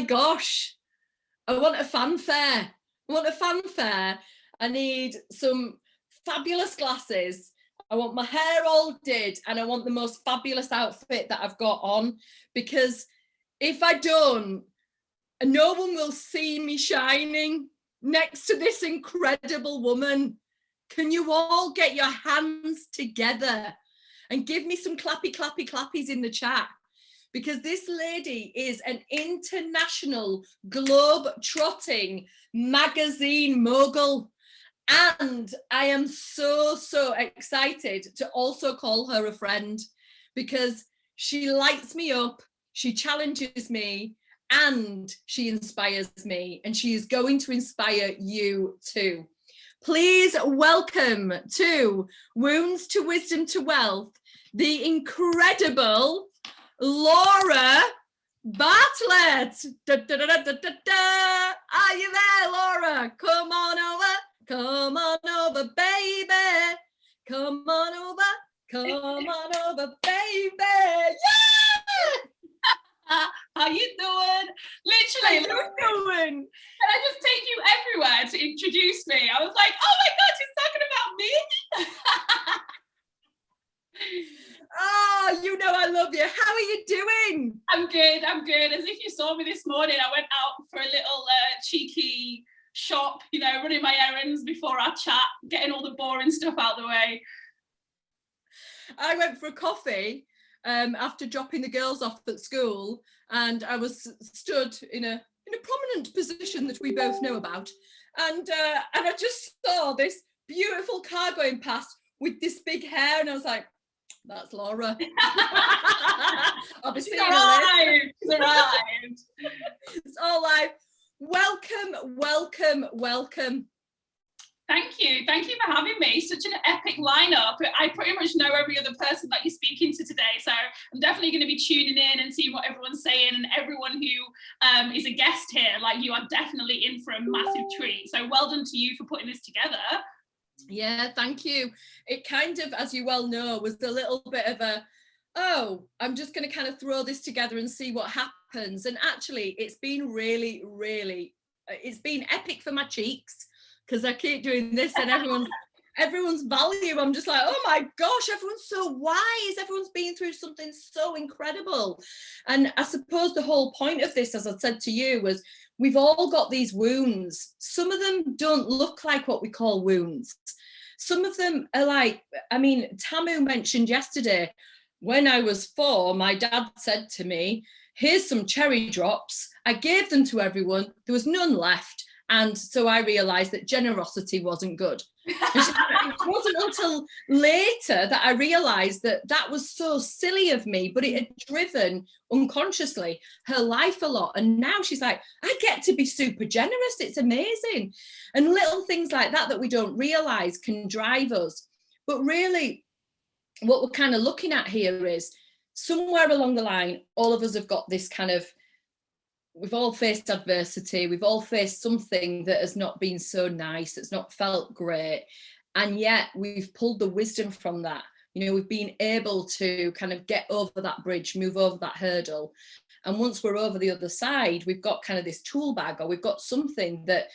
gosh, I want a fanfare. I need some fabulous glasses. I want my hair all did, and I want the most fabulous outfit that I've got on, because if I don't, no one will see me shining next to this incredible woman. Can you all get your hands together and give me some clappies in the chat? Because this lady is an international globe-trotting magazine mogul. And I am so excited to also call her a friend, because she lights me up, she challenges me, and she inspires me. And she is going to inspire you too. Please welcome to Wounds to Wisdom to Wealth, the incredible Laura Bartlett. Da, da, da, da, da, da. Are you there, Laura? Come on over, baby. Come on over, baby. Yeah! How you doing? Literally, how you doing? Can I just take you everywhere to introduce me? I was like, oh my God, she's talking about me. Oh, you know I love you. How are you doing? I'm good. As if you saw me this morning, I went out for a little cheeky shop, running my errands before our chat, getting all the boring stuff out of the way. I went for a coffee after dropping the girls off at school, and I was stood in a prominent position that we both know about, and I just saw this beautiful car going past with this big hair, and I was like, that's Laura. I'll be seeing her later. She's arrived. It's all live. Welcome. Thank you for having me. Such an epic lineup. I pretty much know every other person that you're speaking to today, so I'm definitely going to be tuning in and seeing what everyone's saying, and everyone who is a guest here, like you, are definitely in for a massive treat. So well done to you for putting this together. Yeah, thank you. It kind of, as you well know, was a little bit of I'm just going to kind of throw this together and see what happens. And actually, it's been really, it's been epic for my cheeks, because I keep doing this and everyone's value. I'm just like, oh my gosh, everyone's so wise. Everyone's been through something so incredible. And I suppose the whole point of this, as I said to you, was we've all got these wounds. Some of them don't look like what we call wounds. Some of them are like, Tamu mentioned yesterday, when I was 4, my dad said to me, here's some cherry drops. I gave them to everyone. There was none left. And so I realised that generosity wasn't good. It wasn't until later that I realised that was so silly of me, but it had driven unconsciously her life a lot. And now she's like, I get to be super generous. It's amazing. And little things like that we don't realise can drive us. But really, what we're kind of looking at here is somewhere along the line, all of us have got this kind of, we've all faced adversity. We've all faced something that has not been so nice. It's not felt great. And yet we've pulled the wisdom from that. We've been able to kind of get over that bridge, move over that hurdle. And once we're over the other side, we've got kind of this tool bag, or we've got something that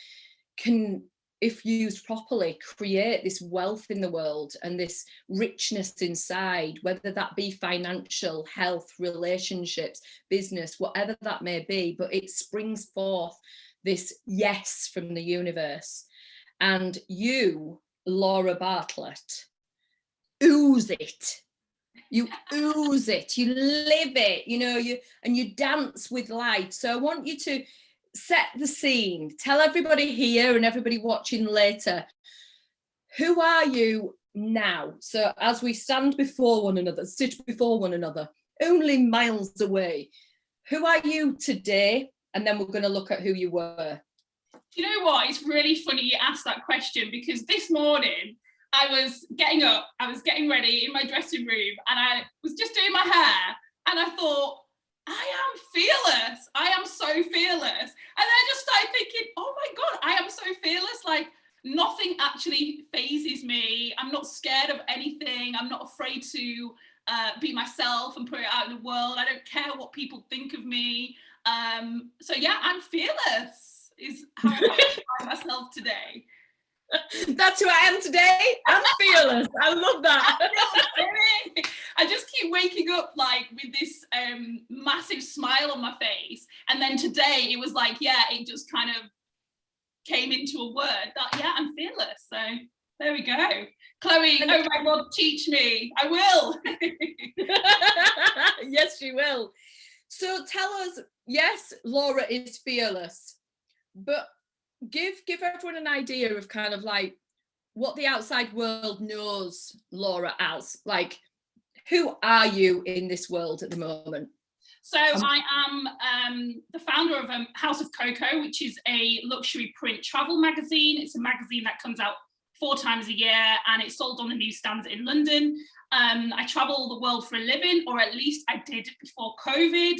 can, if used properly, create this wealth in the world and this richness inside, whether that be financial, health, relationships, business, whatever that may be, but it springs forth this yes from the universe. And you, Laura Bartlett, ooze it. You ooze it, you live it, you dance with life. So I want you to set the scene. Tell everybody here and everybody watching later, who are you now? So as we sit before one another, only miles away, who are you today? And then we're going to look at who you were. You know what? It's really funny you asked that question, because this morning I was getting up, I was getting ready in my dressing room, and I was just doing my hair, and I thought, I am fearless. I am so fearless. And then I just started thinking, oh my God, I am so fearless. Like, nothing actually phases me. I'm not scared of anything. I'm not afraid to be myself and put it out in the world. I don't care what people think of me. So yeah, I'm fearless is how I describe myself today. That's who I am today. I'm fearless. I love that. I just keep waking up like with this massive smile on my face, and then today it was like, yeah, it just kind of came into a word that, yeah, I'm fearless. So there we go. Chloe, oh my God, teach me. I will. Yes, she will. So tell us, yes, Laura is fearless, but give everyone an idea of kind of like what the outside world knows Laura as. Like, who are you in this world at the moment? So I am the founder of House of Coco, which is a luxury print travel magazine. It's a magazine that comes out 4 times a year, and it's sold on the newsstands in London. I travel the world for a living, or at least I did before COVID.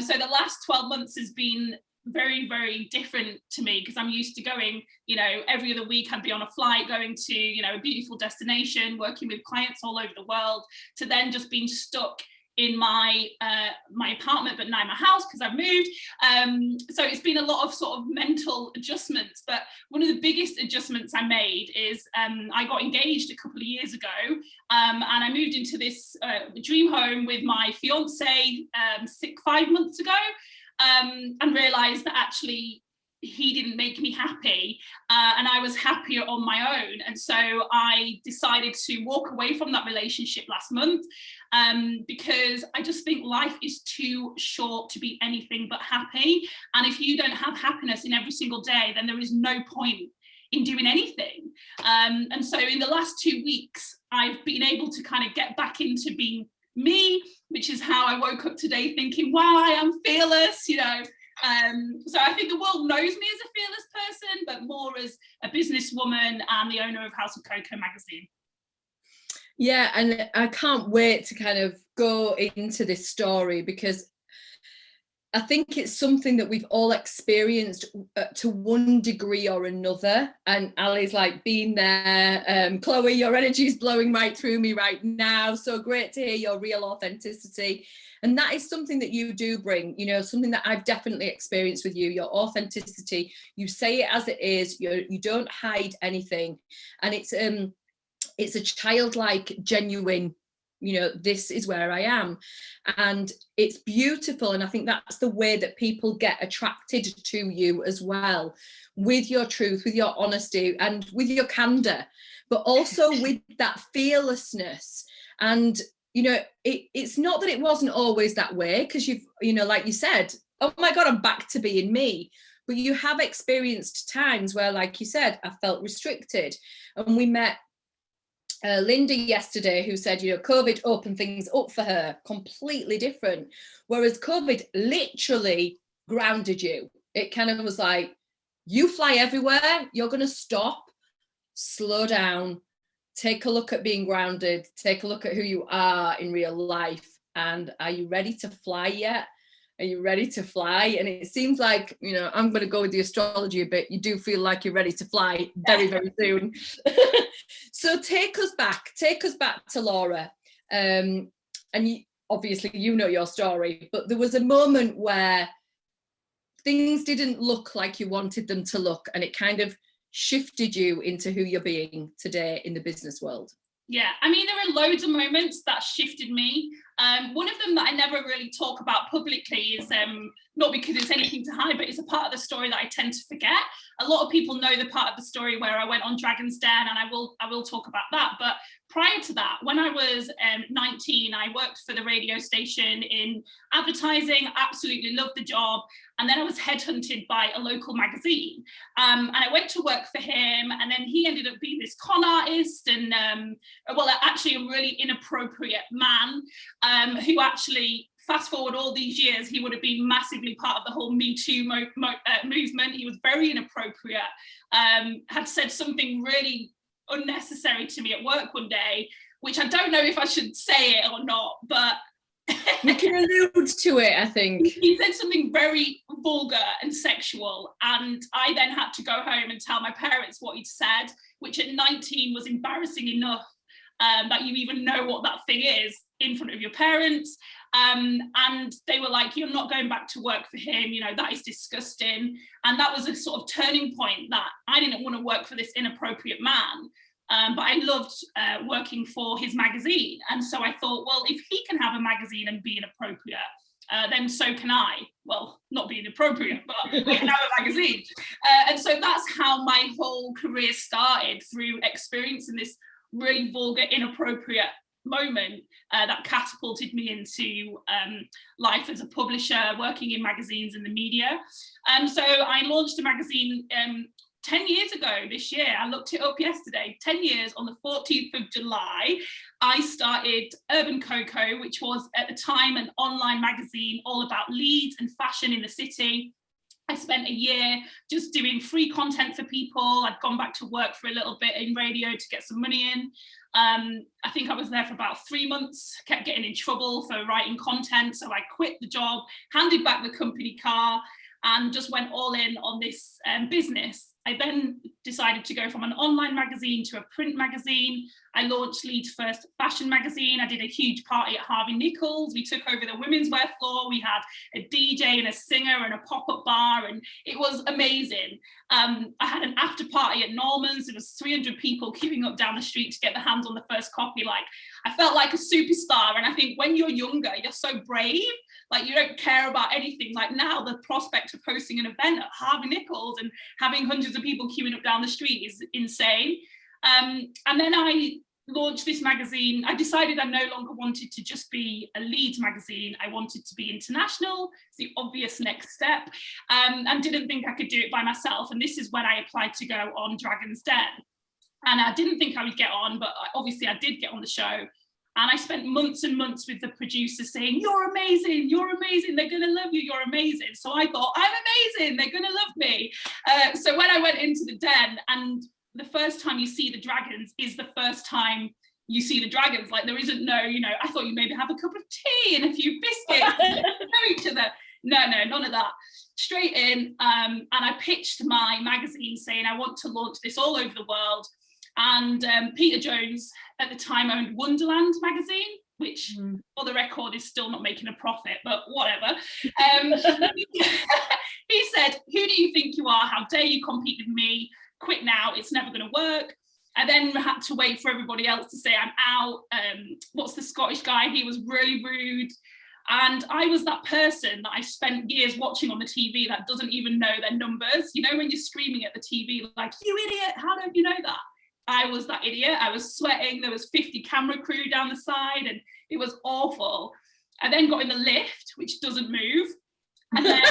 So the last 12 months has been very, very different to me, because I'm used to going, you know, every other week I'd be on a flight going to, you know, a beautiful destination, working with clients all over the world, to then just being stuck in my apartment, but now my house, because I've moved. So it's been a lot of sort of mental adjustments. But one of the biggest adjustments I made is I got engaged a couple of years ago, and I moved into this dream home with my fiance 5 months ago, and realised that actually he didn't make me happy, and I was happier on my own. And so I decided to walk away from that relationship last month, because I just think life is too short to be anything but happy. And if you don't have happiness in every single day, then there is no point in doing anything. And so in the last 2 weeks, I've been able to kind of get back into being me, which is how I woke up today thinking, wow, I am fearless, you know. So I think the world knows me as a fearless person, but more as a businesswoman and the owner of House of Coco magazine. Yeah, and I can't wait to kind of go into this story, because I think it's something that we've all experienced to one degree or another. And Ali's like been there. Chloe, your energy is blowing right through me right now. So great to hear your real authenticity. And that is something that you do bring, you know, something that I've definitely experienced with you, your authenticity. You say it as it is. You don't hide anything. And it's a childlike, genuine, you know, this is where I am. And it's beautiful. And I think that's the way that people get attracted to you as well, with your truth, with your honesty, and with your candor, but also with that fearlessness. And, you know, it's not that it wasn't always that way, because you've, you know, like you said, oh my God, I'm back to being me. But you have experienced times where, like you said, I felt restricted. And we met Linda yesterday, who said, you know, COVID opened things up for her, completely different. Whereas COVID literally grounded you. It kind of was like, you fly everywhere, you're going to stop, slow down, take a look at being grounded, take a look at who you are in real life. And are you ready to fly yet? Are you ready to fly? And it seems like, you know, I'm going to go with the astrology a bit. You do feel like you're ready to fly very, very soon. So take us back to Laura. And obviously, you know your story, but there was a moment where things didn't look like you wanted them to look, and it kind of shifted you into who you're being today in the business world. Yeah, I mean, there are loads of moments that shifted me. One of them that I never really talk about publicly is not because it's anything to hide, but it's a part of the story that I tend to forget. A lot of people know the part of the story where I went on Dragon's Den, and I will talk about that. But prior to that, when I was 19, I worked for the radio station in advertising, absolutely loved the job. And then I was headhunted by a local magazine. And I went to work for him, and then he ended up being this con artist and, well, actually a really inappropriate man, who actually, fast forward all these years, he would have been massively part of the whole Me Too movement. He was very inappropriate, had said something really unnecessary to me at work one day, which I don't know if I should say it or not, but you can allude to it, I think. He said something very vulgar and sexual, and I then had to go home and tell my parents what he'd said, which at 19 was embarrassing enough, that you even know what that thing is in front of your parents. And they were like, you're not going back to work for him, you know, that is disgusting. And that was a sort of turning point, that I didn't want to work for this inappropriate man. But I loved working for his magazine. And so I thought, well, if he can have a magazine and be inappropriate, then so can I. Well, not be inappropriate, but I can have a magazine. And so that's how my whole career started, through experiencing this really vulgar, inappropriate moment that catapulted me into life as a publisher, working in magazines and the media. So I launched a magazine 10 years ago this year. I looked it up yesterday. 10 years, on the 14th of July, I started Urban Coco, which was at the time an online magazine all about Leeds and fashion in the city. I spent a year just doing free content for people. I'd gone back to work for a little bit in radio to get some money in. I think I was there for about 3 months, kept getting in trouble for writing content. So I quit the job, handed back the company car, and just went all in on this business. I then decided to go from an online magazine to a print magazine. I launched Leeds' first fashion magazine. I did a huge party at Harvey Nichols. We took over the women's wear floor. We had a DJ and a singer and a pop-up bar, and it was amazing. I had an after party at Norman's. There was 300 people queuing up down the street to get their hands on the first copy. Like, I felt like a superstar. And I think when you're younger, you're so brave. Like, you don't care about anything. Like, now the prospect of hosting an event at Harvey Nichols and having hundreds of people queuing up down the street is insane. And then I launched this magazine. I decided I no longer wanted to just be a Leeds magazine. I wanted to be international. It's the obvious next step, and didn't think I could do it by myself. And this is when I applied to go on Dragon's Den. And I didn't think I would get on, but obviously I did get on the show. And I spent months and months with the producers saying, you're amazing, they're gonna love you, you're amazing. So I thought, I'm amazing, they're gonna love me. So when I went into the den, and the first time you see the dragons is the first time you see the dragons. Like, there isn't no, you know, I thought you maybe have a cup of tea and a few biscuits and know each other. No, none of that. Straight in, and I pitched my magazine saying I want to launch this all over the world. And Peter Jones at the time owned Wonderland magazine, which for the record is still not making a profit, but whatever. He said, who do you think you are? How dare you compete with me? Quit now, it's never going to work. I then had to wait for everybody else to say I'm out. What's the Scottish guy? He was really rude. And I was that person that I spent years watching on the TV that doesn't even know their numbers. You know, when you're screaming at the TV, like, you idiot, how don't you know that? I was that idiot. I was sweating. There was 50 camera crew down the side, and it was awful. I then got in the lift, which doesn't move. And then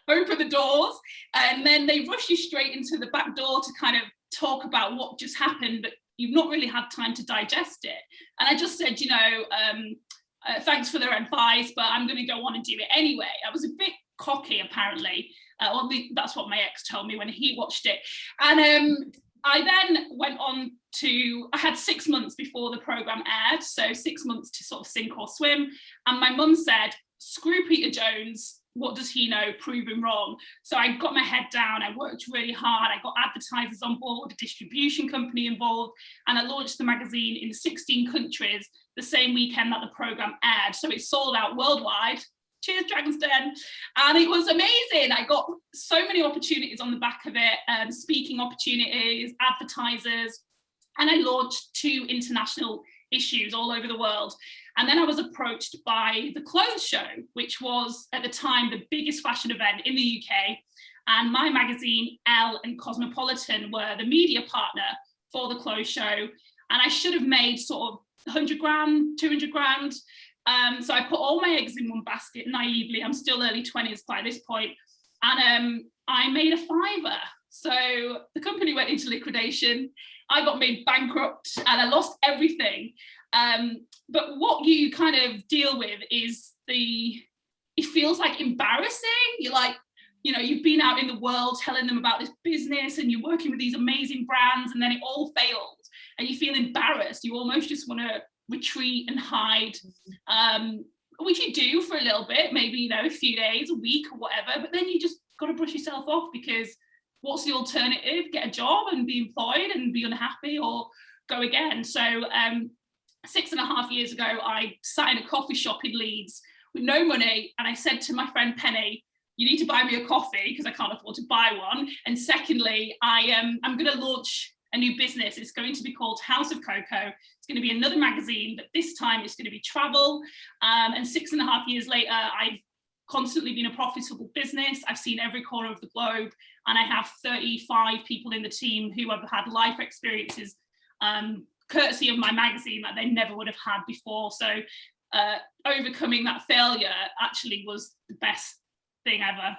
open the doors, and then they rush you straight into the back door to kind of talk about what just happened, but you've not really had time to digest it. And I just said, you know, thanks for their advice, but I'm going to go on and do it anyway. I was a bit cocky, apparently. That's what my ex told me when he watched it. And I then went on to, I had 6 months before the programme aired, so 6 months to sort of sink or swim. And my mum said, screw Peter Jones, what does he know? Prove him wrong. So I got my head down, I worked really hard, I got advertisers on board, a distribution company involved, and I launched the magazine in 16 countries the same weekend that the programme aired. So it sold out worldwide. Cheers, Dragon's Den. And it was amazing. I got so many opportunities on the back of it, speaking opportunities, advertisers, and I launched 2 international issues all over the world. And then I was approached by the Clothes Show, which was at the time the biggest fashion event in the UK. And my magazine, Elle and Cosmopolitan, were the media partner for the Clothes Show. And I should have made sort of 100 grand, 200 grand. So I put all my eggs in one basket naively. I'm still early 20s by this point. And I made a £5. So the company went into liquidation. I got made bankrupt and I lost everything. But what you kind of deal with is it feels like embarrassing. You're like, you know, you've been out in the world telling them about this business and you're working with these amazing brands, and then it all failed and you feel embarrassed. You almost just want to retreat and hide, which you do for a little bit, maybe, you know, a few days, a week or whatever, but then you just got to brush yourself off, because what's the alternative? Get a job and be employed and be unhappy, or go again. So 6.5 years ago, I sat in a coffee shop in Leeds with no money, and I said to my friend Penny, you need to buy me a coffee because I can't afford to buy one. And secondly, I'm going to launch a new business. It's going to be called House of Coco. It's going to be another magazine, but this time it's going to be travel. And 6.5 years later, I've constantly been a profitable business. I've seen every corner of the globe, and I have 35 people in the team who have had life experiences courtesy of my magazine that they never would have had before. So overcoming that failure actually was the best thing ever.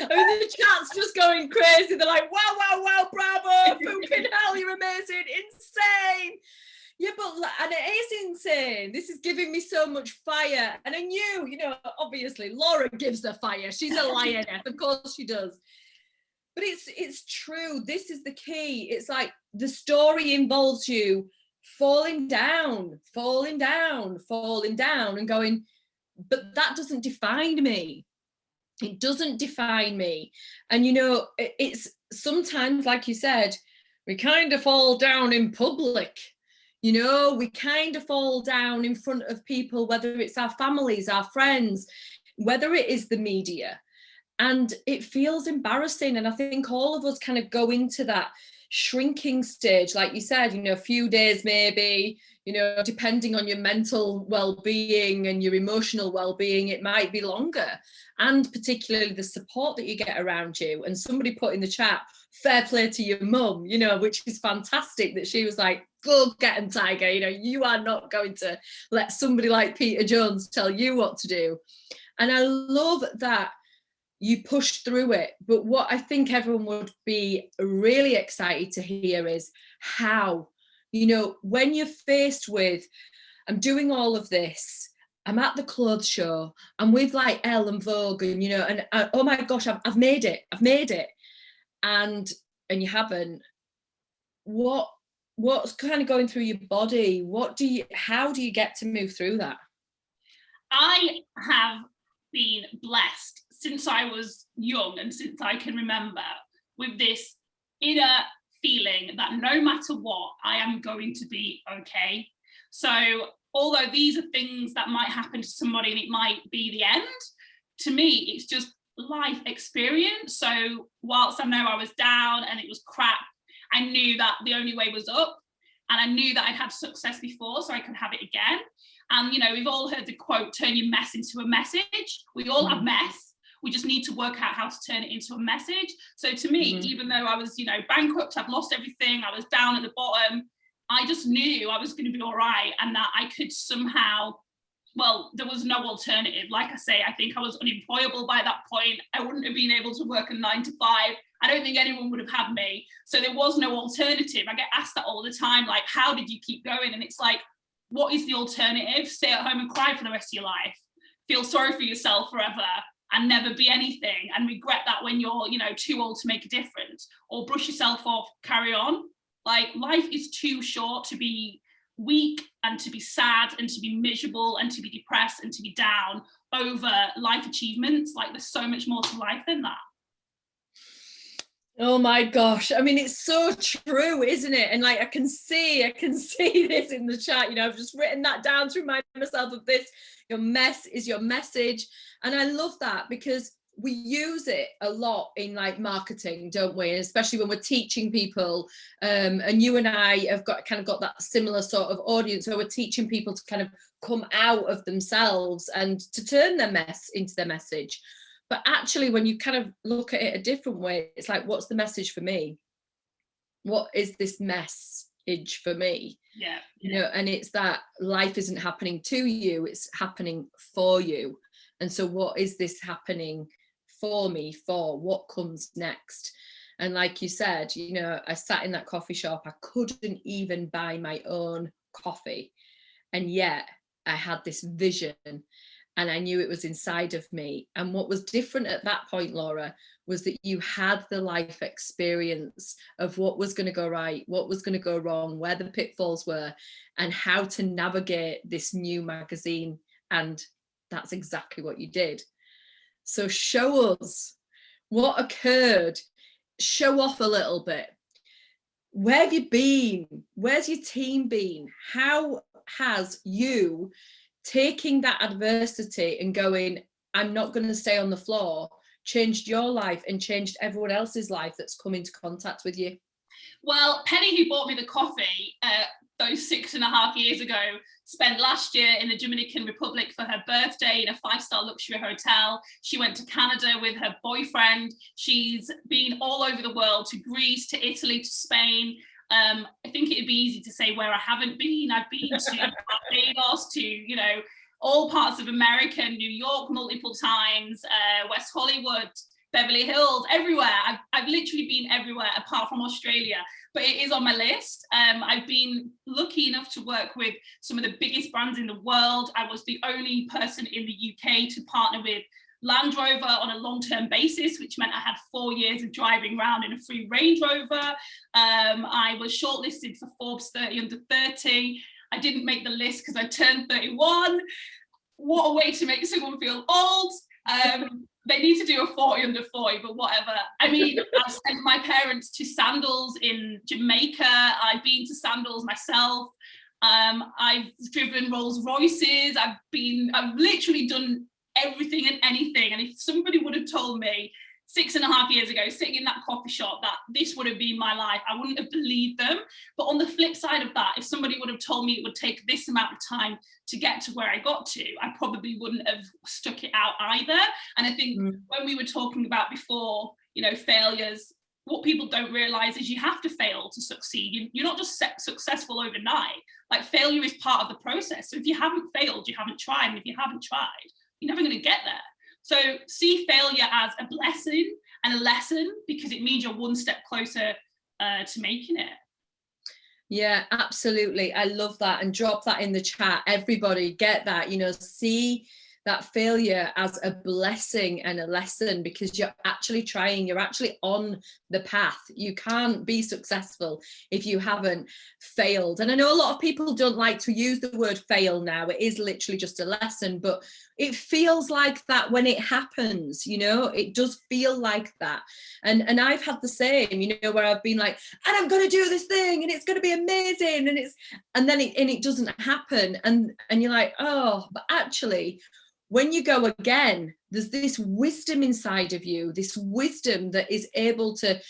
I mean, the chat's just going crazy. They're like, wow, wow, wow, bravo, fucking hell, you're amazing, insane. Yeah, but, and it is insane. This is giving me so much fire. And I knew, you know, obviously Laura gives the fire. She's a lioness, of course she does. But it's true. This is the key. It's like the story involves you falling down and going, but that doesn't define me. It doesn't define me. And, you know, it's sometimes, like you said, we kind of fall down in public. You know, we kind of fall down in front of people, whether it's our families, our friends, whether it is the media. And it feels embarrassing. And I think all of us kind of go into that shrinking stage, like you said, you know, a few days maybe, you know, depending on your mental well-being and your emotional well-being, it might be longer. And particularly the support that you get around you. And somebody put in the chat, fair play to your mum, you know, which is fantastic, that she was like, go get him, Tiger, you know, you are not going to let somebody like Peter Jones tell you what to do. And I love that you push through it. But what I think everyone would be really excited to hear is how, you know, when you're faced with, I'm doing all of this, I'm at the clothes show, I'm with like Elle and Vogue, and, you know, and oh my gosh, I've made it. And you haven't. What's kind of going through your body? How do you get to move through that? I have been blessed since I was young and since I can remember with this inner feeling that no matter what, I am going to be okay. So although these are things that might happen to somebody and it might be the end, to me, it's just life experience. So whilst I know I was down and it was crap, I knew that the only way was up, and I knew that I'd had success before, so I could have it again. And, you know, we've all heard the quote, turn your mess into a message. We all have mess. We just need to work out how to turn it into a message. So to me, even though I was, you know, bankrupt, I'd lost everything, I was down at the bottom, I just knew I was going to be all right, and that I could somehow, well, there was no alternative. Like I say, I think I was unemployable by that point. I wouldn't have been able to work a 9 to 5. I don't think anyone would have had me. So there was no alternative. I get asked that all the time, like, how did you keep going? And it's like, what is the alternative? Stay at home and cry for the rest of your life, feel sorry for yourself forever, and never be anything, and regret that when you're, you know, too old to make a difference, or brush yourself off, carry on. Like, life is too short to be weak and to be sad and to be miserable and to be depressed and to be down over life achievements. Like, there's so much more to life than that. Oh my gosh. I mean, it's so true, isn't it? And like, I can see this in the chat, you know, I've just written that down to remind myself of this. Your mess is your message. And I love that, because we use it a lot in like marketing, don't we? Especially when we're teaching people. And you and I have got that similar sort of audience where we're teaching people to kind of come out of themselves and to turn their mess into their message. But actually, when you kind of look at it a different way, it's like, what's the message for me? What is this message for me? Yeah. You know, and it's that life isn't happening to you, it's happening for you. And so what is this happening for me for? What comes next? And like you said, you know, I sat in that coffee shop, I couldn't even buy my own coffee. And yet I had this vision, and I knew it was inside of me. And what was different at that point, Laura, was that you had the life experience of what was going to go right, what was going to go wrong, where the pitfalls were, and how to navigate this new magazine. And that's exactly what you did. So show us what occurred. Show off a little bit. where have you been? Where's your team been? How has you taking that adversity and going, I'm not going to stay on the floor, changed your life and changed everyone else's life that's come into contact with you? Well, Penny, who bought me the coffee those 6.5 years ago, spent last year in the Dominican Republic for her birthday in a 5-star luxury hotel. She went to Canada with her boyfriend. She's been all over the world, to Greece, to Italy, to Spain. I think it'd be easy to say where I haven't been. I've been to Barbados, to, you know, all parts of America, New York multiple times, West Hollywood, Beverly Hills, everywhere. I've literally been everywhere apart from Australia, but it is on my list. I've been lucky enough to work with some of the biggest brands in the world. I was the only person in the UK to partner with Land Rover on a long-term basis, which meant I had 4 years of driving around in a free Range Rover. I was shortlisted for Forbes 30 under 30. I didn't make the list because I turned 31. What a way to make someone feel old. They need to do a 40 under 40, but whatever. I mean, I've sent my parents to Sandals in Jamaica. I've been to Sandals myself. I've driven Rolls Royces. I've literally done everything and anything. And if somebody would have told me 6.5 years ago, sitting in that coffee shop, that this would have been my life, I wouldn't have believed them. But on the flip side of that, if somebody would have told me it would take this amount of time to get to where I got to, I probably wouldn't have stuck it out either. And I think when we were talking about before, you know, failures, what people don't realize is you have to fail to succeed. You're not just successful overnight. Like, failure is part of the process. So if you haven't failed, you haven't tried. And if you haven't tried, you're never going to get there. So see failure as a blessing and a lesson, because it means you're one step closer to making it. Yeah, absolutely. I love that. And drop that in the chat. Everybody get that, you know, see that failure as a blessing and a lesson, because you're actually trying, you're actually on the path. You can't be successful if you haven't failed. And I know a lot of people don't like to use the word fail now. It is literally just a lesson, but it feels like that when it happens, you know, it does feel like that. And I've had the same, you know, where I've been like, and I'm going to do this thing and it's going to be amazing. And then it doesn't happen. And you're like, oh, but actually, when you go again, there's this wisdom inside of you, this wisdom that is able to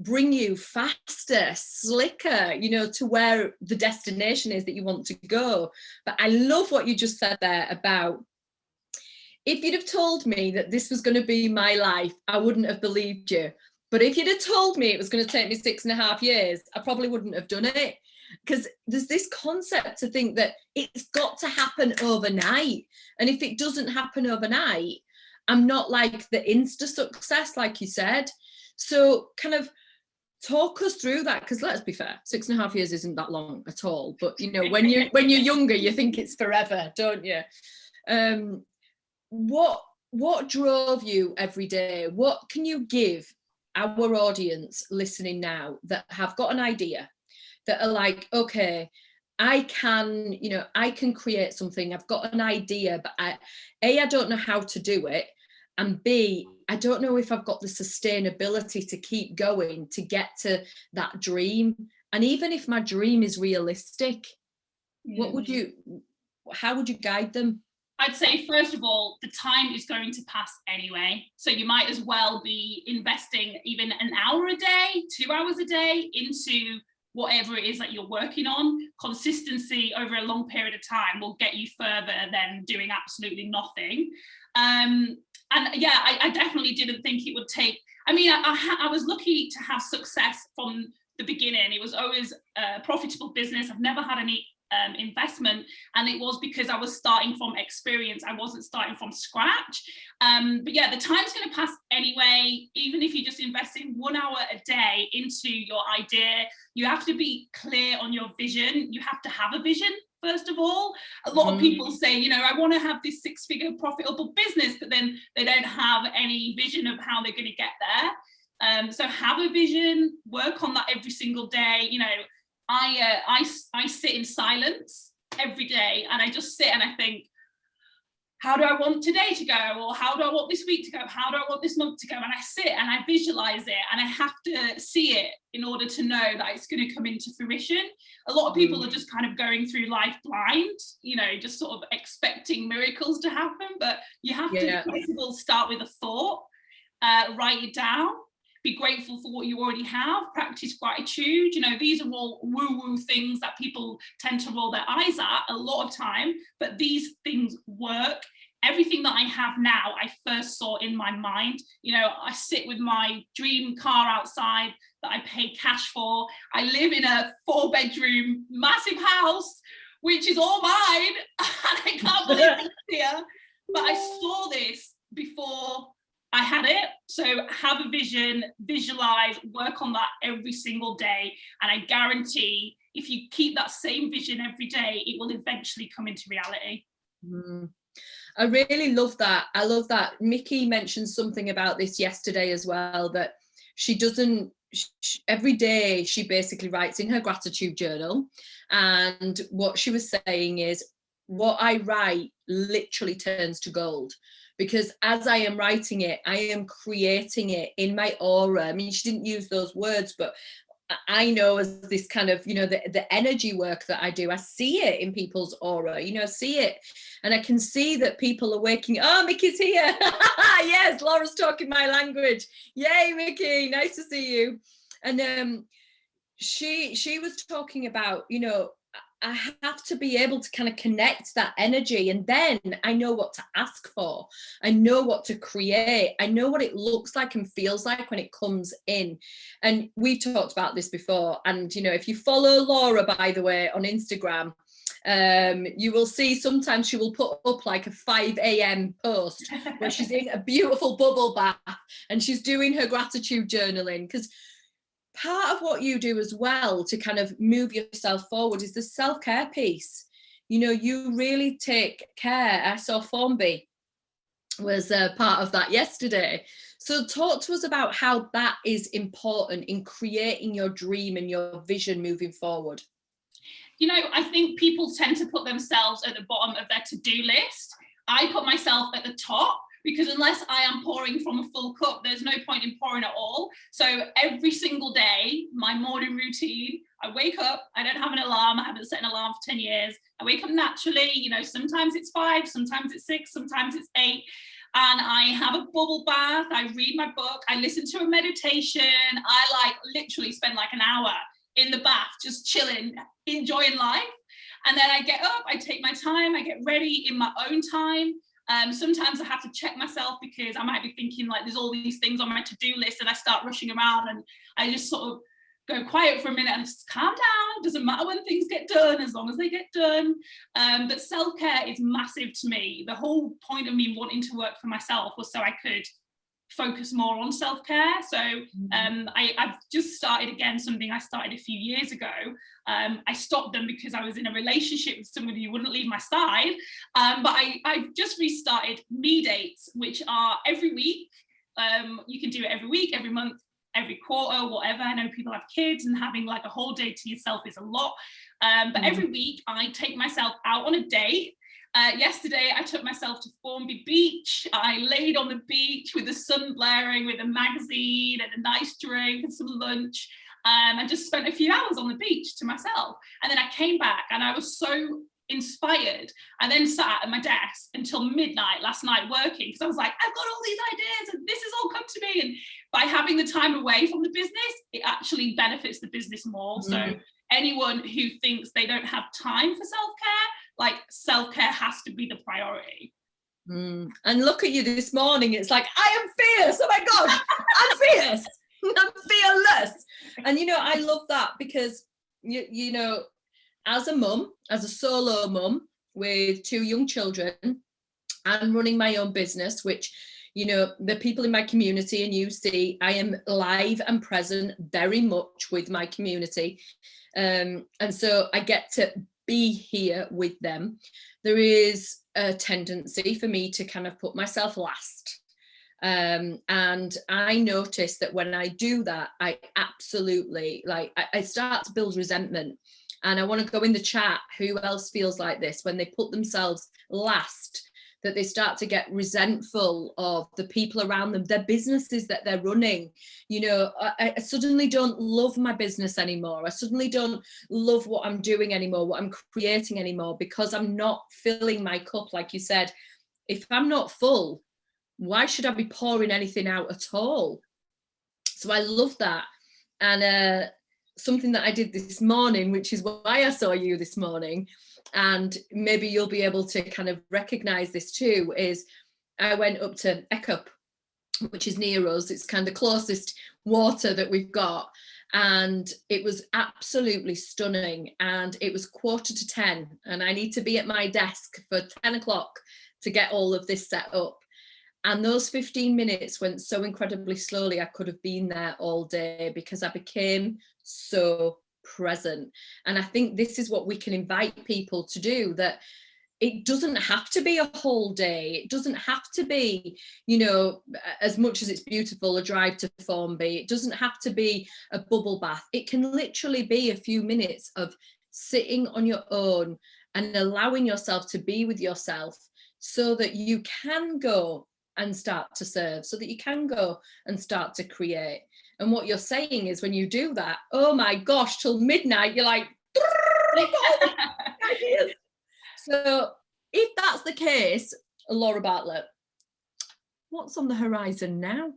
bring you faster, slicker, you know, to where the destination is that you want to go. But I love what you just said there about, if you'd have told me that this was going to be my life, I wouldn't have believed you. But if you'd have told me it was going to take me 6.5 years, I probably wouldn't have done it. Because there's this concept to think that it's got to happen overnight. And if it doesn't happen overnight, I'm not like the Insta success, like you said. So kind of talk us through that, because let's be fair, 6.5 years isn't that long at all. But, you know, when you're younger, you think it's forever, don't you? What drove you every day? What can you give our audience listening now that have got an idea, that are like, okay, I can create something. I've got an idea, but I don't know how to do it. And B, I don't know if I've got the sustainability to keep going to get to that dream. And even if my dream is realistic, how would you guide them? I'd say, first of all, the time is going to pass anyway. So you might as well be investing even an hour a day, 2 hours a day into whatever it is that you're working on. Consistency over a long period of time will get you further than doing absolutely nothing. And yeah, I definitely didn't think it would take, I mean, I was lucky to have success from the beginning. It was always a profitable business. I've never had any investment, and it was because I was starting from experience. I wasn't starting from scratch. But yeah, the time's going to pass anyway. Even if you're just investing 1 hour a day into your idea, you have to be clear on your vision. You have to have a vision, first of all. A lot of people say, you know, I want to have this 6-figure profitable business, but then they don't have any vision of how they're going to get there. So have a vision, work on that every single day. You know, I sit in silence every day, and I just sit and I think, how do I want today to go? Or how do I want this week to go? How do I want this month to go? And I sit and I visualize it, and I have to see it in order to know that it's going to come into fruition. A lot of people are just kind of going through life blind, you know, just sort of expecting miracles to happen. But you have to, first of all, start with a thought, write it down, be grateful for what you already have, practice gratitude. You know, these are all woo-woo things that people tend to roll their eyes at a lot of time, but these things work. Everything that I have now, I first saw in my mind. You know, I sit with my dream car outside that I pay cash for. I live in a 4-bedroom, massive house, which is all mine. And I can't believe it's here. But I saw this before I had it. So have a vision, visualize, work on that every single day. And I guarantee if you keep that same vision every day, it will eventually come into reality. I really love that. I love that. Mickey mentioned something about this yesterday as well, that she doesn't, every day she basically writes in her gratitude journal. And what she was saying is, what I write literally turns to gold. Because as I am writing it, I am creating it in my aura. I mean, she didn't use those words, but I know as this kind of, you know, the energy work that I do, I see it in people's aura, you know, see it. And I can see that people are waking. Oh, Mickey's here. Yes, Laura's talking my language. Yay, Mickey, nice to see you. And she was talking about, you know, I have to be able to kind of connect that energy, and then I know what to ask for. I know what to create. I know what it looks like and feels like when it comes in. And we've talked about this before. And, you know, if you follow Laura, by the way, on Instagram, you will see sometimes she will put up like a 5 a.m. post where she's in a beautiful bubble bath and she's doing her gratitude journaling. Because part of what you do as well to kind of move yourself forward is the self-care piece. You know, you really take care. I saw Formby was part of that yesterday. So talk to us about how that is important in creating your dream and your vision moving forward. You know, I think people tend to put themselves at the bottom of their to-do list. I put myself at the top, because unless I am pouring from a full cup, there's no point in pouring at all. So every single day, my morning routine, I wake up, I don't have an alarm, I haven't set an alarm for 10 years. I wake up naturally, you know, sometimes it's 5, sometimes it's 6, sometimes it's 8. And I have a bubble bath, I read my book, I listen to a meditation. I literally spend like an hour in the bath, just chilling, enjoying life. And then I get up, I take my time, I get ready in my own time. Sometimes I have to check myself because I might be thinking like there's all these things on my to-do list and I start rushing around, and I just sort of go quiet for a minute and just calm down. Doesn't matter when things get done, as long as they get done. But self-care is massive to me. The whole point of me wanting to work for myself was so I could focus more on self-care. So I've just started again something I started a few years ago. I stopped them because I was in a relationship with somebody who wouldn't leave my side. But I've just restarted me dates, which are every week. You can do it every week, every month, every quarter, whatever. I know people have kids and having like a whole day to yourself is a lot. But every week I take myself out on a date. Yesterday, I took myself to Formby Beach. I laid on the beach with the sun blaring, with a magazine and a nice drink and some lunch. I just spent a few hours on the beach to myself. And then I came back and I was so inspired. I then sat at my desk until midnight last night working, because I was like, I've got all these ideas and this has all come to me. And by having the time away from the business, it actually benefits the business more. So anyone who thinks they don't have time for self-care, like self-care has to be the priority. And look at you this morning, it's like, I am fierce. Oh my God, I'm fierce. I'm fearless. And, you know, I love that because, you know, as a mum, as a solo mum with 2 young children and running my own business, which, you know, the people in my community and you see, I am live and present very much with my community. And so I get to be here with them. There is a tendency for me to kind of put myself last. And I notice that when I do that, I absolutely I start to build resentment. And I want to go in the chat, who else feels like this when they put themselves last? that they start to get resentful of the people around them, their businesses that they're running. You know, I suddenly don't love my business anymore. I suddenly don't love what I'm doing anymore, what I'm creating anymore, because I'm not filling my cup. Like you said, if I'm not full, why should I be pouring anything out at all? So I love that. And something that I did this morning, which is why I saw you this morning, and maybe you'll be able to kind of recognize this too, is I went up to Ekup, which is near us. It's kind of the closest water that we've got. And it was absolutely stunning. And it was 9:45, and I need to be at my desk for 10 o'clock to get all of this set up. And those 15 minutes went so incredibly slowly. I could have been there all day because I became so present. And I think this is what we can invite people to do, that it doesn't have to be a whole day. It doesn't have to be, you know, as much as it's beautiful, a drive to Formby. It doesn't have to be a bubble bath. It can literally be a few minutes of sitting on your own and allowing yourself to be with yourself, so that you can go and start to serve, so that you can go and start to create. And what you're saying is, when you do that, oh my gosh, till midnight, you're like, so if that's the case, Laura Bartlett, what's on the horizon now?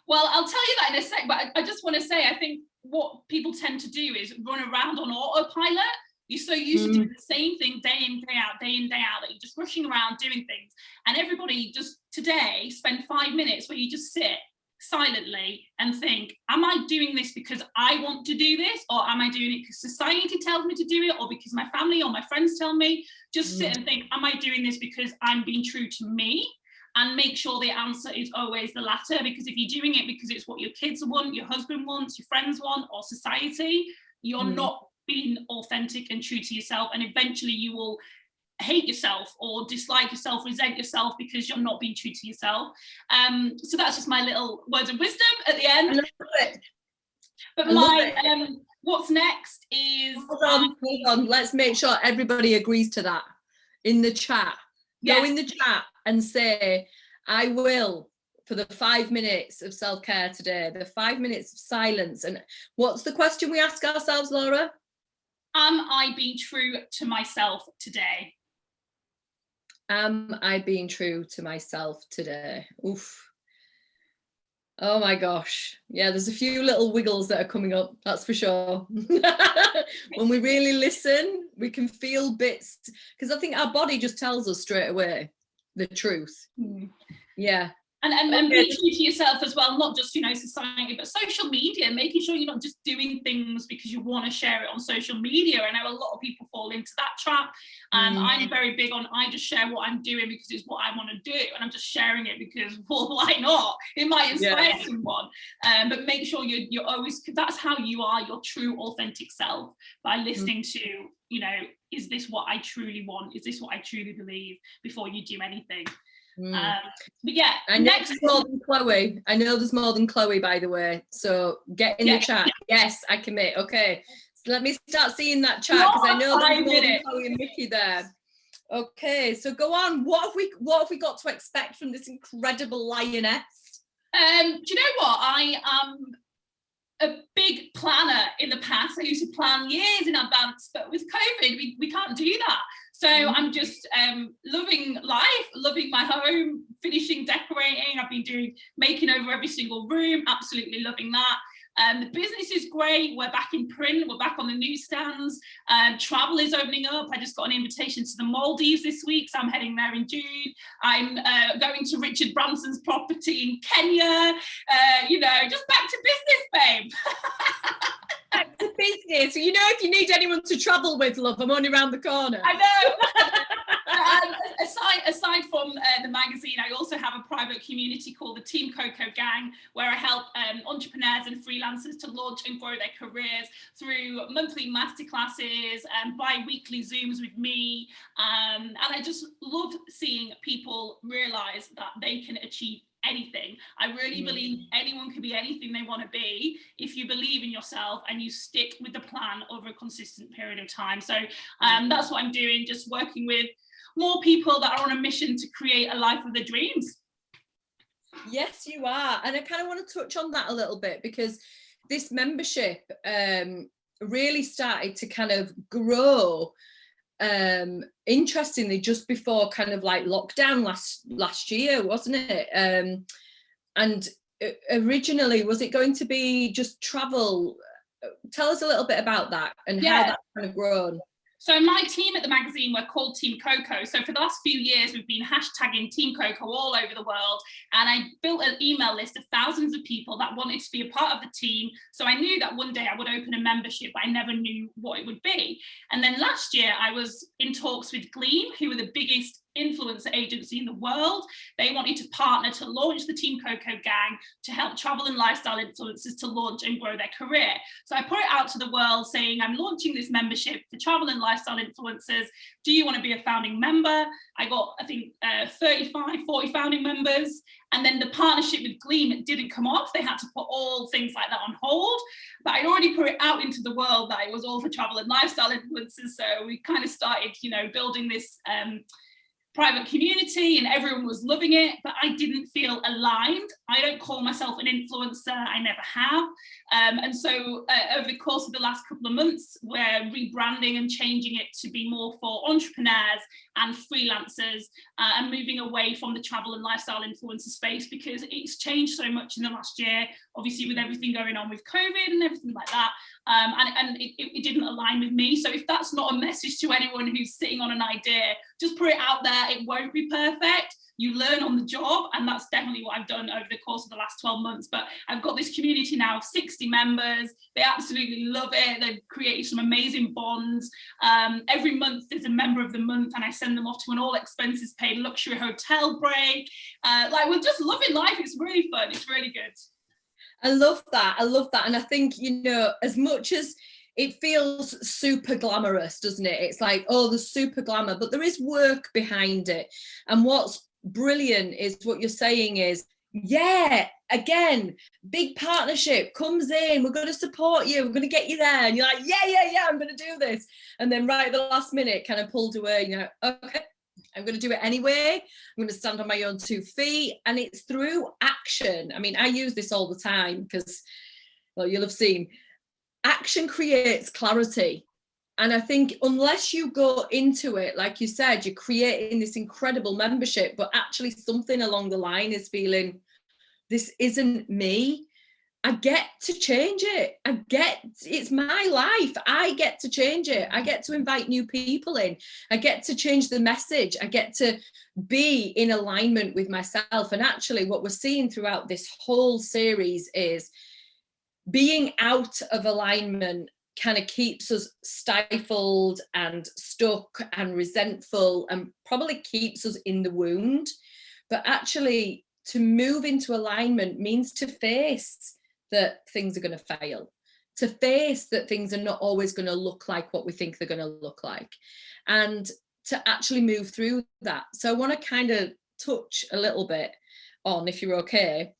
Well, I'll tell you that in a sec, but I just want to say, I think what people tend to do is run around on autopilot. You're so used to doing the same thing day in, day out, that you're just rushing around doing things. And everybody just today spend 5 minutes where you just sit silently and think, am I doing this because I want to do this? Or am I doing it because society tells me to do it? Or because my family or my friends tell me? Just sit and think, am I doing this because I'm being true to me? And make sure the answer is always the latter. Because if you're doing it because it's what your kids want, your husband wants, your friends want, or society, you're not being authentic and true to yourself, and eventually you will hate yourself or dislike yourself, resent yourself, because you're not being true to yourself. So that's just my little words of wisdom at the end. I love it. But my what's next is hold on, let's make sure everybody agrees to that in the chat. Go in the chat and say, I will, for the 5 minutes of self-care today, the 5 minutes of silence. And what's the question we ask ourselves, Laura? Am I being true to myself today? Am I being true to myself today? Oof. Oh my gosh. Yeah, there's a few little wiggles that are coming up, that's for sure. When we really listen, we can feel bits, because I think our body just tells us straight away the truth. Yeah. And be true to yourself as well, not just, you know, society, but social media, making sure you're not just doing things because you want to share it on social media. I know a lot of people fall into that trap. I'm very big on, I just share what I'm doing because it's what I want to do, and I'm just sharing it because, well, why not? It might inspire someone. But make sure you're always, that's how you are your true authentic self, by listening to, you know, is this what I truly want? Is this what I truly believe, before you do anything? But yeah, I know there's more than Chloe. I know there's more than Chloe, by the way. So get in the chat. Yes, I commit. Okay, so let me start seeing that chat, because I know there's more than Chloe and Mickey there. Okay, so go on. What have we got to expect from this incredible lioness? Do you know what? I am a big planner in the past. I used to plan years in advance, but with COVID, we can't do that. So I'm just loving life, loving my home, finishing decorating. I've been making over every single room, absolutely loving that. The business is great. We're back in print. We're back on the newsstands. Travel is opening up. I just got an invitation to the Maldives this week, so I'm heading there in June. I'm going to Richard Branson's property in Kenya. You know, just back to business, babe. Back to business. You know, if you need anyone to travel with, love, I'm only around the corner. I know. Aside from the magazine, I also have a private community called the Team Coco Gang, where I help entrepreneurs and freelancers to launch and grow their careers through monthly masterclasses and bi-weekly Zooms with me. And I just love seeing people realize that they can achieve anything. I really believe anyone can be anything they want to be if you believe in yourself and you stick with the plan over a consistent period of time. So that's what I'm doing, just working with more people that are on a mission to create a life of their dreams. Yes, you are. And I kind of want to touch on that a little bit, because this membership really started to kind of grow interestingly just before kind of like lockdown last year, wasn't it? And originally, was it going to be just travel? Tell us a little bit about that and how that's kind of grown. So my team at the magazine were called Team Coco. So for the last few years, we've been hashtagging Team Coco all over the world. And I built an email list of thousands of people that wanted to be a part of the team. So I knew that one day I would open a membership, but I never knew what it would be. And then last year I was in talks with Gleam, who are the biggest influencer agency in the world. They wanted to partner to launch the Team Coco gang to help travel and lifestyle influencers to launch and grow their career. So I put it out to the world saying, I'm launching this membership for travel and lifestyle influencers. Do you want to be a founding member? I got, I think, 35, 40 founding members. And then the partnership with Gleam didn't come off. They had to put all things like that on hold. But I'd already put it out into the world that it was all for travel and lifestyle influencers. So we kind of started, building this private community, and everyone was loving it, but I didn't feel aligned. I don't call myself an influencer, I never have. And so over the course of the last couple of months, we're rebranding and changing it to be more for entrepreneurs and freelancers, and moving away from the travel and lifestyle influencer space, because it's changed so much in the last year, obviously with everything going on with COVID and everything like that. And it didn't align with me. So if that's not a message to anyone who's sitting on an idea, just put it out there. It won't be perfect. You learn on the job, and that's definitely what I've done over the course of the last 12 months. But I've got this community now of 60 members. They absolutely love it. They've created some amazing bonds. Every month there's a member of the month, and I send them off to an all expenses paid luxury hotel break. We're just loving life. It's really fun. It's really good. I love that. And I think, as much as it feels super glamorous, doesn't it? It's like, oh, there's super glamour, but there is work behind it. And what's brilliant is what you're saying is, again, big partnership comes in, we're going to support you, we're going to get you there. And you're like, yeah, I'm going to do this. And then right at the last minute, kind of pulled away, okay, I'm going to do it anyway. I'm going to stand on my own 2 feet. And it's through action. I mean, I use this all the time because, well, you'll have seen, action creates clarity. And I think unless you go into it, like you said, you're creating this incredible membership, but actually something along the line is feeling, this isn't me. I get to change it. It's my life. I get to change it. I get to invite new people in. I get to change the message. I get to be in alignment with myself. And actually what we're seeing throughout this whole series is being out of alignment kind of keeps us stifled and stuck and resentful, and probably keeps us in the wound. But actually to move into alignment means to face that things are going to fail, to face that things are not always going to look like what we think they're going to look like, and to actually move through that. So I want to kind of touch a little bit on, if you're okay,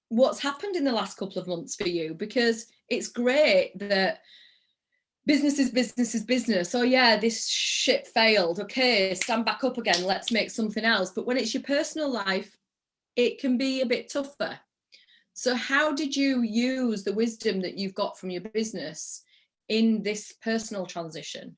what's happened in the last couple of months for you, because it's great that business is business. Oh yeah, this shit failed. Okay, stand back up again. Let's make something else. But when it's your personal life, it can be a bit tougher. So how did you use the wisdom that you've got from your business in this personal transition?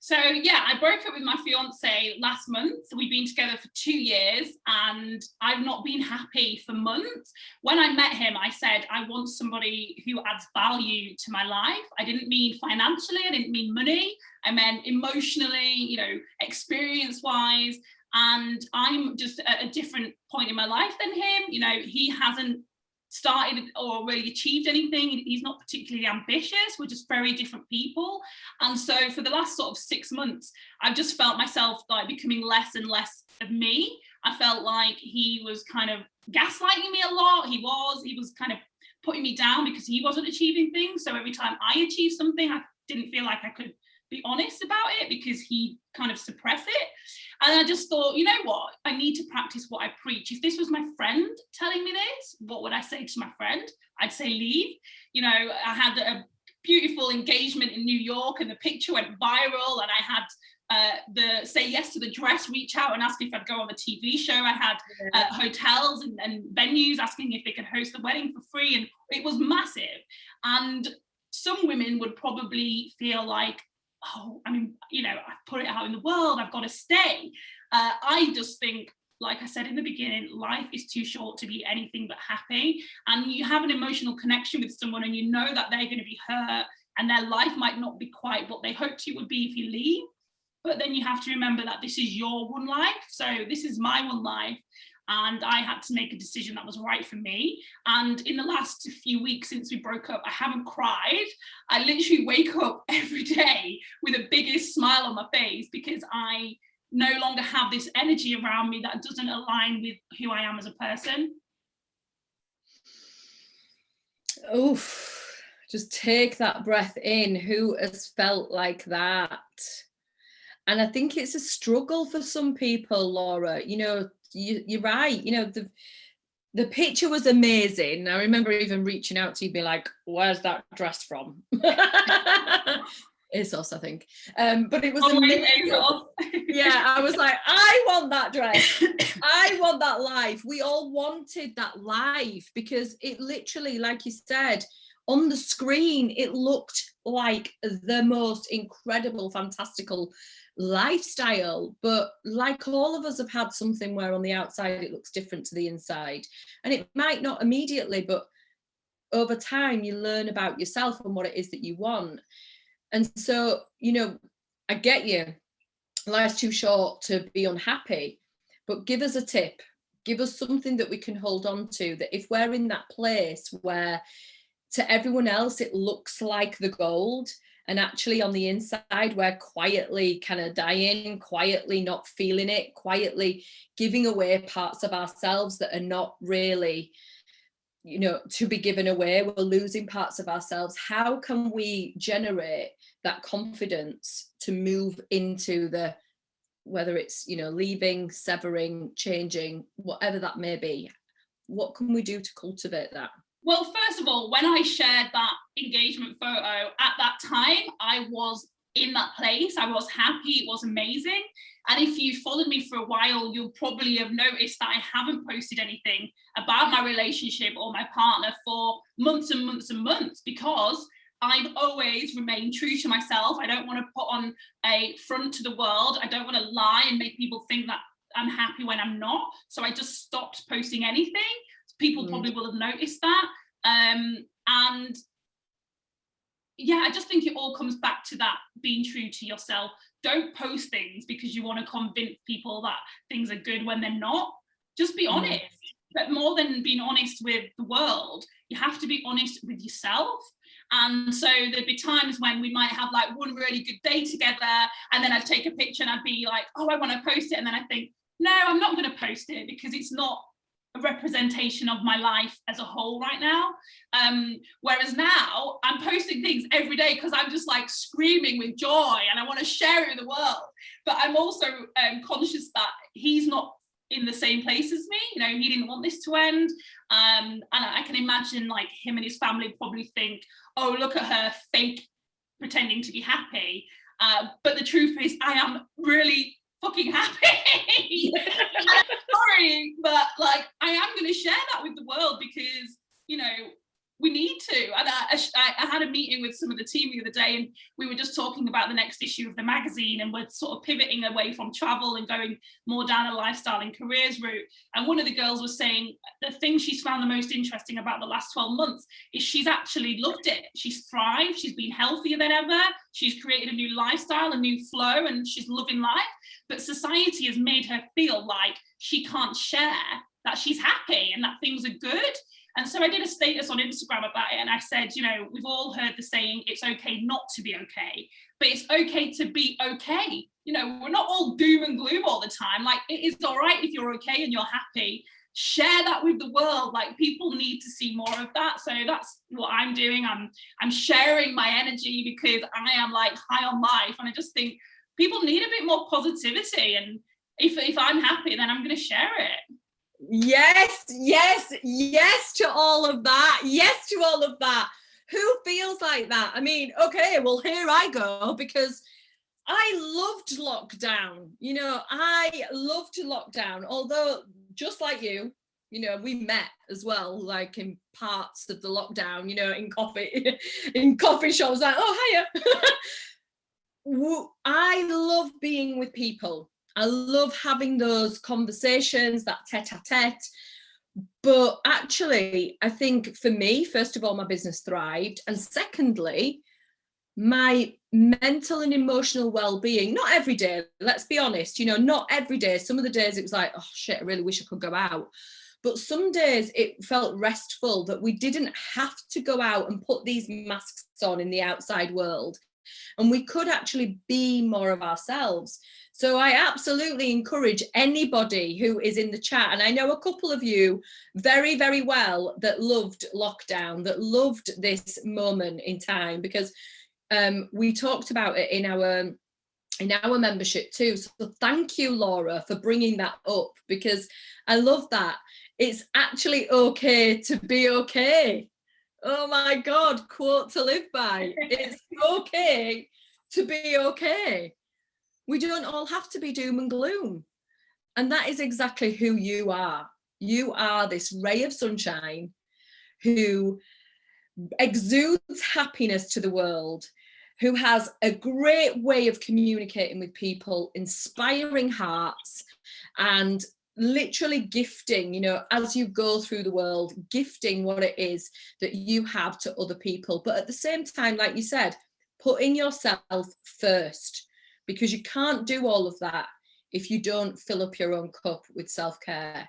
So yeah, I broke up with my fiance last month. We've been together for 2 years and I've not been happy for months. When I met him, I said, I want somebody who adds value to my life. I didn't mean financially, I didn't mean money. I meant emotionally, experience-wise. And I'm just at a different point in my life than him. He hasn't started or really achieved anything. He's not particularly ambitious. We're just very different people. And so for the last sort of 6 months, I've just felt myself like becoming less and less of me. I felt like he was kind of gaslighting me a lot. He was kind of putting me down because he wasn't achieving things. So every time I achieved something, I didn't feel like I could be honest about it because he kind of suppressed it. And I just thought, you know what? I need to practice what I preach. If this was my friend telling me this, what would I say to my friend? I'd say leave. I had a beautiful engagement in New York and the picture went viral and I had the say yes to the dress, reach out and ask if I'd go on the TV show. I had hotels and venues asking if they could host the wedding for free, and it was massive. And some women would probably feel like, oh, I mean, you know, I've put it out in the world, I've got to stay. I just think, like I said in the beginning, life is too short to be anything but happy. And you have an emotional connection with someone and you know that they're going to be hurt and their life might not be quite what they hoped it would be if you leave. But then you have to remember that this is your one life. So this is my one life. And I had to make a decision that was right for me. And in the last few weeks since we broke up, I haven't cried. I literally wake up every day with the biggest smile on my face because I no longer have this energy around me that doesn't align with who I am as a person. Oof, just take that breath in. Who has felt like that? And I think it's a struggle for some people, Laura. You know, you're right. You know, the picture was amazing. I remember even reaching out to you, be like, "Where's that dress from?" ASOS, I think. But it was amazing. Yeah, I was like, I want that dress. I want that life. We all wanted that life because it literally, like you said, on the screen, it looked like the most incredible, fantastical lifestyle. But like all of us have had something where on the outside it looks different to the inside. And it might not immediately, but over time you learn about yourself and what it is that you want. And so, you know, I get you. Life's too short to be unhappy, but give us a tip. Give us something that we can hold on to, that if we're in that place where to everyone else it looks like the gold, and actually on the inside we're quietly kind of dying, quietly not feeling it, quietly giving away parts of ourselves that are not really, you know, to be given away. We're losing parts of ourselves. How can we generate that confidence to move into the, whether it's, you know, leaving, severing, changing, whatever that may be? What can we do to cultivate that? Well, first of all, when I shared that engagement photo at that time, I was in that place. I was happy. It was amazing. And if you followed me for a while, you'll probably have noticed that I haven't posted anything about my relationship or my partner for months and months and months, because I've always remained true to myself. I don't want to put on a front to the world. I don't want to lie and make people think that I'm happy when I'm not. So I just stopped posting anything. People probably will have noticed that. And yeah, I just think it all comes back to that, being true to yourself. Don't post things because you want to convince people that things are good when they're not. Just be honest. But more than being honest with the world, you have to be honest with yourself. And so there'd be times when we might have like one really good day together, and then I'd take a picture and I'd be like, oh, I want to post it. And then I think, no, I'm not going to post it because it's not a representation of my life as a whole right now. Whereas now I'm posting things every day because I'm just like screaming with joy and I want to share it with the world. But I'm also conscious that he's not in the same place as me. You know, he didn't want this to end. And I can imagine like him and his family probably think, oh, look at her fake pretending to be happy. But the truth is I am really fucking happy. I'm sorry, but like I am going to share that with the world because, you know, we need to. And I had a meeting with some of the team the other day, and we were just talking about the next issue of the magazine, and we're sort of pivoting away from travel and going more down a lifestyle and careers route. And one of the girls was saying the thing she's found the most interesting about the last 12 months is she's actually loved it. She's thrived. She's been healthier than ever. She's created a new lifestyle, a new flow, and she's loving life. But society has made her feel like she can't share that she's happy and that things are good. And so I did a status on Instagram about it, and I said, you know, we've all heard the saying, it's okay not to be okay, but it's okay to be okay. You know, we're not all doom and gloom all the time. Like, it is all right if you're okay and you're happy. Share that with the world. Like, people need to see more of that. So that's what I'm doing. I'm sharing my energy because I am like high on life, and I just think people need a bit more positivity. And if I'm happy, then I'm going to share it. Yes to all of that. Yes to all of that. Who feels like that? I mean, okay, well, here I go, because I loved lockdown. You know, I loved lockdown, although just like you know, we met as well, like in parts of the lockdown, you know, in coffee shops, like, oh, hiya. I love being with people. I love having those conversations, that tete-a-tete. But actually, I think for me, first of all, my business thrived. And secondly, my mental and emotional well-being, not every day, let's be honest, you know, not every day. Some of the days it was like, oh shit, I really wish I could go out. But some days it felt restful that we didn't have to go out and put these masks on in the outside world. And we could actually be more of ourselves. So I absolutely encourage anybody who is in the chat, and I know a couple of you very, very well that loved lockdown, that loved this moment in time, because we talked about it in our membership too. So thank you, Laura, for bringing that up, because I love that. It's actually okay to be okay. Oh my God, quote to live by. It's okay to be okay. We don't all have to be doom and gloom. And that is exactly who you are. You are this ray of sunshine who exudes happiness to the world, who has a great way of communicating with people, inspiring hearts, and literally gifting, you know, as you go through the world, gifting what it is that you have to other people. But at the same time, like you said, putting yourself first, because you can't do all of that if you don't fill up your own cup with self-care.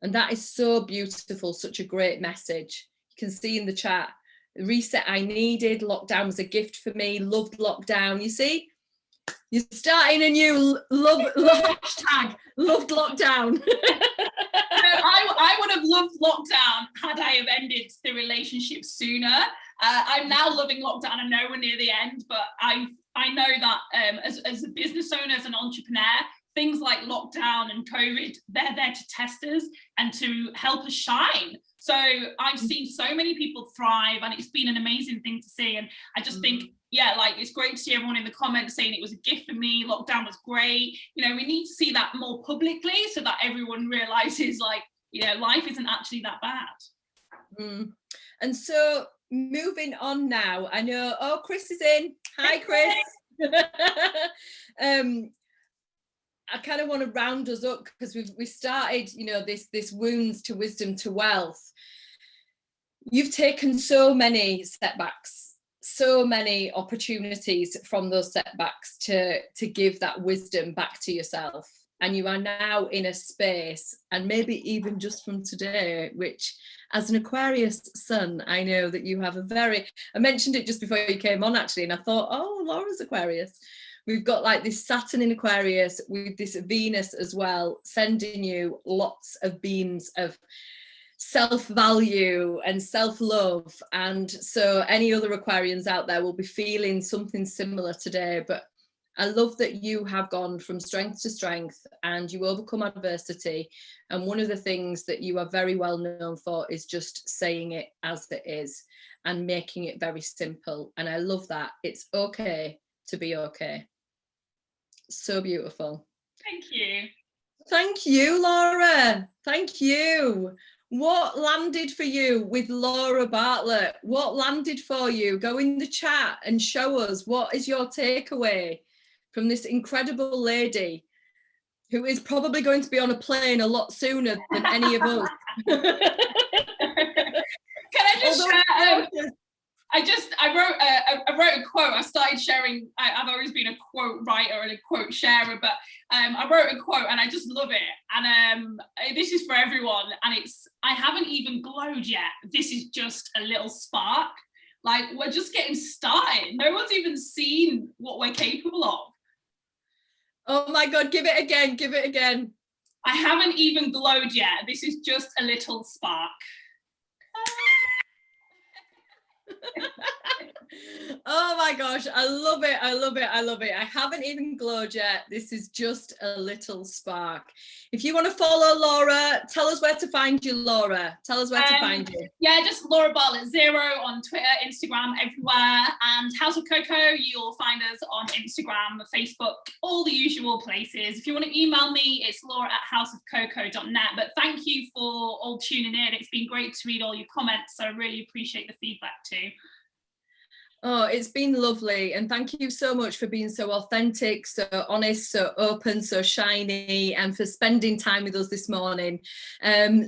And that is so beautiful, such a great message. You can see in the chat, the reset I needed, lockdown was a gift for me, loved lockdown. You see, you're starting a new love hashtag, loved lockdown. I would have loved lockdown had I have ended the relationship sooner. I'm now loving lockdown. I know we're near the end, but I know that as a business owner, as an entrepreneur, things like lockdown and COVID, they're there to test us and to help us shine. So I've seen so many people thrive, and it's been an amazing thing to see. And I just think, yeah, like, it's great to see everyone in the comments saying it was a gift for me, lockdown was great. You know, we need to see that more publicly so that everyone realizes, like, you know, life isn't actually that bad. And so moving on now, I know, oh, Chris is in. Hi, Chris. I kind of want to round us up, because we started, you know, this wounds to wisdom to wealth. You've taken so many setbacks, so many opportunities from those setbacks to give that wisdom back to yourself. And you are now in a space, and maybe even just from today, which, as an Aquarius sun, I know that you have I mentioned it just before you came on actually, and I thought, oh, Laura's Aquarius. We've got like this Saturn in Aquarius with this Venus as well, sending you lots of beams of self-value and self-love. And so any other Aquarians out there will be feeling something similar today. But I love that you have gone from strength to strength and you overcome adversity. And one of the things that you are very well known for is just saying it as it is and making it very simple. And I love that. It's okay to be okay. So beautiful. Thank you. Thank you, Laura. Thank you. What landed for you with Laura Bartlett? What landed for you? Go in the chat and show us what is your takeaway from this incredible lady who is probably going to be on a plane a lot sooner than any of us. Can I just share? I wrote a quote. I started sharing. I've always been a quote writer and a quote sharer, but I wrote a quote and I just love it. And this is for everyone. And it's, I haven't even glowed yet. This is just a little spark. Like, we're just getting started. No one's even seen what we're capable of. Oh my God, give it again, give it again. I haven't even glowed yet. This is just a little spark. Oh my gosh, I love it. I love it. I love it. I haven't even glowed yet. This is just a little spark. If you want to follow Laura, tell us where to find you, Laura. Tell us where to find you. Yeah, just Laura Bartlett 0 on Twitter, Instagram, everywhere. And House of Coco, you'll find us on Instagram, Facebook, all the usual places. If you want to email me, it's laura@houseofcoco.net. But thank you for all tuning in. It's been great to read all your comments. So I really appreciate the feedback too. Oh, it's been lovely. And thank you so much for being so authentic, so honest, so open, so shiny, and for spending time with us this morning.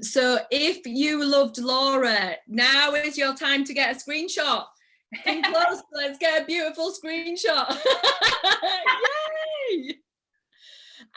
So if you loved Laura, now is your time to get a screenshot. Come close, let's get a beautiful screenshot. Yay!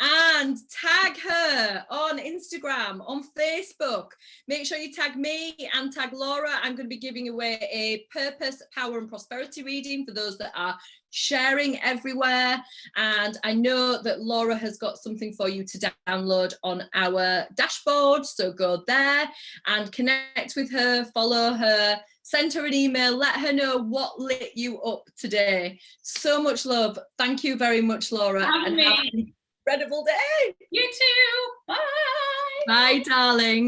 And tag her on Instagram, on Facebook. Make sure you tag me and tag Laura. I'm going to be giving away a purpose, power and prosperity reading for those that are sharing everywhere. And I know that Laura has got something for you to download on our dashboard. So go there and connect with her, follow her, send her an email, let her know what lit you up today. So much love. Thank you very much, Laura. Have me. Incredible day. You too. Bye. Bye, darling.